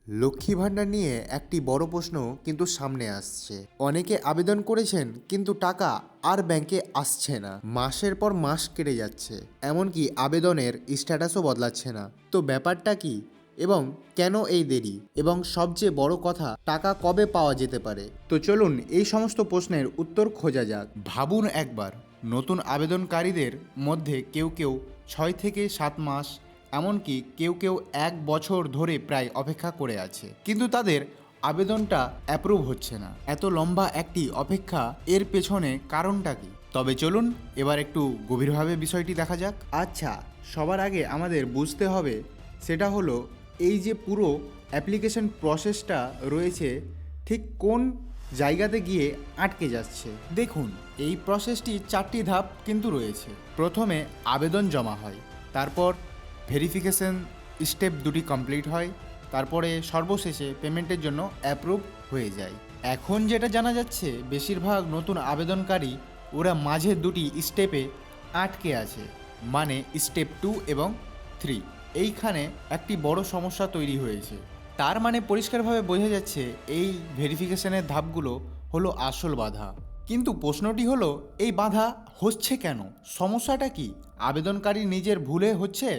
লক্ষ্মী ভাণ্ডার নিয়ে একটি বড় প্রশ্ন কিন্তু সামনে আসছে। অনেকে আবেদন করেছেন কিন্তু টাকা আর ব্যাংকে আসছে না, মাসের পর মাস কেটে যাচ্ছে, এমনকি আবেদনের স্ট্যাটাসও বদলাচ্ছে না। তো ব্যাপারটা কি এবং কেন এই দেরি, এবং সবচেয়ে বড় কথা, টাকা কবে পাওয়া যেতে পারে? তো চলুন এই সমস্ত প্রশ্নের উত্তর খোঁজা যাক। ভাবুন একবার, নতুন আবেদনকারীদের মধ্যে কেউ কেউ 6 থেকে 7 মাস, এমনকি কেউ কেউ 1 বছর ধরে প্রায় অপেক্ষা করে আছে, কিন্তু তাদের আবেদনটা অ্যাপ্রুভ হচ্ছে না। এত লম্বা একটি অপেক্ষা, এর পেছনে কারণটা কি? তবে চলুন এবার একটু গভীরভাবে বিষয়টি দেখা যাক। আচ্ছা, সবার আগে আমাদের বুঝতে হবে সেটা হলো এই যে পুরো অ্যাপ্লিকেশন প্রসেসটা রয়েছে ঠিক কোন জায়গাতে গিয়ে আটকে যাচ্ছে। দেখুন, এই প্রসেসটি 4টি ধাপ কিন্তু রয়েছে। প্রথমে আবেদন জমা হয়, তারপর ভেরিফিকেশন স্টেপ 2টি কমপ্লিট হয়, তারপরে সর্বশেষে পেমেন্টের জন্য অ্যাপ্রুভ হয়ে যায়। এখন যেটা জানা যাচ্ছে, বেশিরভাগ নতুন আবেদনকারী ওরা মাঝের 2টি স্টেপে আটকে আছে, মানে স্টেপ 2 এবং 3। এইখানে একটি বড় সমস্যা তৈরি হয়েছে। তার মানে পরিষ্কারভাবে বোঝা যাচ্ছে এই ভেরিফিকেশনের ধাপগুলো হলো আসল বাধা। কিন্তু প্রশ্নটি হলো, এই বাধা হচ্ছে কেন? সমস্যাটা কি? আবেদনকারী নিজের ভুলে হচ্ছে,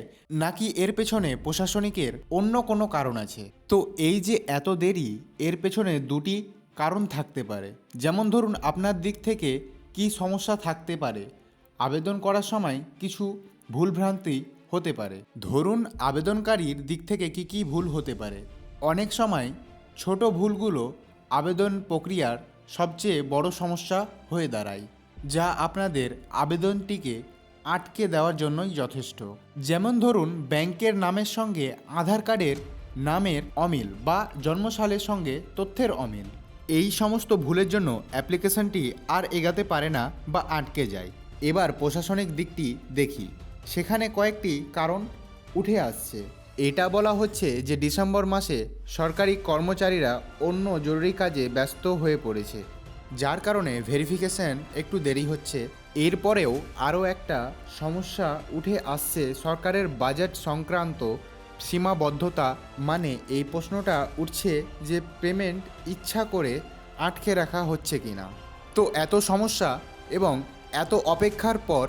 নাকি এর পেছনে প্রশাসনিকের অন্য কোনো কারণ আছে? তো এই যে এত দেরি, এর পেছনে 2টি কারণ থাকতে পারে। যেমন ধরুন, আপনার দিক থেকে কি সমস্যা থাকতে পারে, আবেদন করার সময় কিছু ভুলভ্রান্তি হতে পারে। ধরুন, আবেদনকারীর দিক থেকে কি ভুল হতে পারে। অনেক সময় ছোট ভুলগুলো আবেদন প্রক্রিয়ার সবচেয়ে বড় সমস্যা হয়ে দাঁড়ায়, যা আপনাদের আবেদনটিকে আটকে দেওয়ার জন্যই যথেষ্ট। যেমন ধরুন, ব্যাংকের নামের সঙ্গে আধার কার্ডের নামের অমিল বা জন্মসালের সঙ্গে তথ্যের অমিল। এই সমস্ত ভুলের জন্য অ্যাপ্লিকেশনটি আর এগাতে পারে না বা আটকে যায়। এবার প্রশাসনিক দিকটি দেখি, সেখানে কয়েকটি কারণ উঠে আসছে। এটা বলা হচ্ছে যে ডিসেম্বর মাসে সরকারি কর্মচারীরা অন্য জরুরি কাজে ব্যস্ত হয়ে পড়েছে, যার কারণে ভেরিফিকেশন একটু দেরি হচ্ছে। এরপরেও আরও একটা সমস্যা উঠে আসছে, সরকারের বাজেট সংক্রান্ত সীমাবদ্ধতা। মানে এই প্রশ্নটা উঠছে যে পেমেন্ট ইচ্ছা করে আটকে রাখা হচ্ছে কিনা। তো এত সমস্যা এবং এত অপেক্ষার পর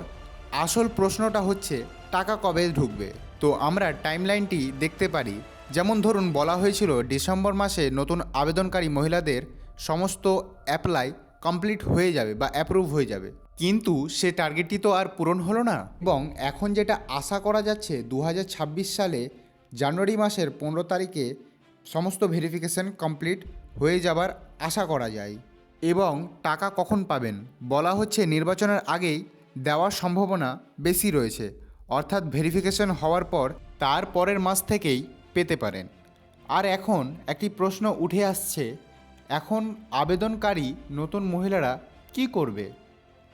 আসল প্রশ্নটা হচ্ছে, টাকা কবে ঢুকবে? তো আমরা টাইমলাইনটি দেখতে পারি। যেমন ধরুন, বলা হয়েছিল ডিসেম্বর মাসে নতুন আবেদনকারী মহিলাদের সমস্ত অ্যাপ্লাই কমপ্লিট হয়ে যাবে বা অ্যাপ্রুভ হয়ে যাবে, কিন্তু সে টার্গেটটি তো আর পূরণ হলো না। এবং এখন যেটা আশা করা যাচ্ছে, 2026 সালে জানুয়ারি মাসের 15 তারিখে সমস্ত ভেরিফিকেশন কমপ্লিট হয়ে যাবার আশা করা যায়। এবং টাকা কখন পাবেন? বলা হচ্ছে নির্বাচনের আগেই দেওয়ার সম্ভাবনা বেশি রয়েছে, অর্থাৎ ভেরিফিকেশন হওয়ার পর তার পরের মাস থেকেই পেতে পারেন। আর এখন একটি প্রশ্ন উঠে আসছে, এখন আবেদনকারী নতুন মহিলারা কি করবে?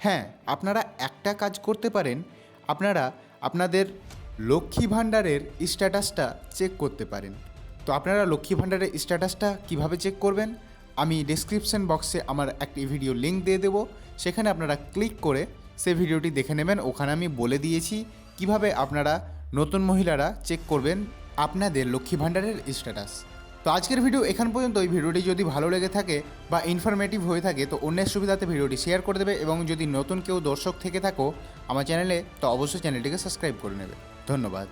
হ্যাঁ, আপনারা একটা কাজ করতে পারেন, আপনারা আপনাদের লক্ষ্মী ভাণ্ডারের স্ট্যাটাসটা চেক করতে পারেন। তো আপনারা লক্ষ্মী ভাণ্ডারের স্ট্যাটাসটা কিভাবে চেক করবেন, আমি ডেসক্রিপশন বক্সে আমার একটি ভিডিও লিঙ্ক দিয়ে দেবো, সেখানে আপনারা ক্লিক করে সেই ভিডিওটি দেখে নেবেন। ওখানে আমি বলে দিয়েছি কিভাবে আপনারা নতুন মহিলারা চেক করবেন আপনাদের লক্ষ্মী ভাণ্ডারের স্ট্যাটাস। তো আজকের ভিডিও এখান পর্যন্ত। এই ভিডিওটি যদি ভালো লেগে থাকে বা ইনফরমেটিভ হয়ে থাকে, তো অন্যের সুবিধাতে ভিডিওটি শেয়ার করে দেবে, এবং যদি নতুন কেউ দর্শক থেকে থাকো আমার চ্যানেলে, তো অবশ্যই চ্যানেলটিকে সাবস্ক্রাইব করে নেবে। ধন্যবাদ।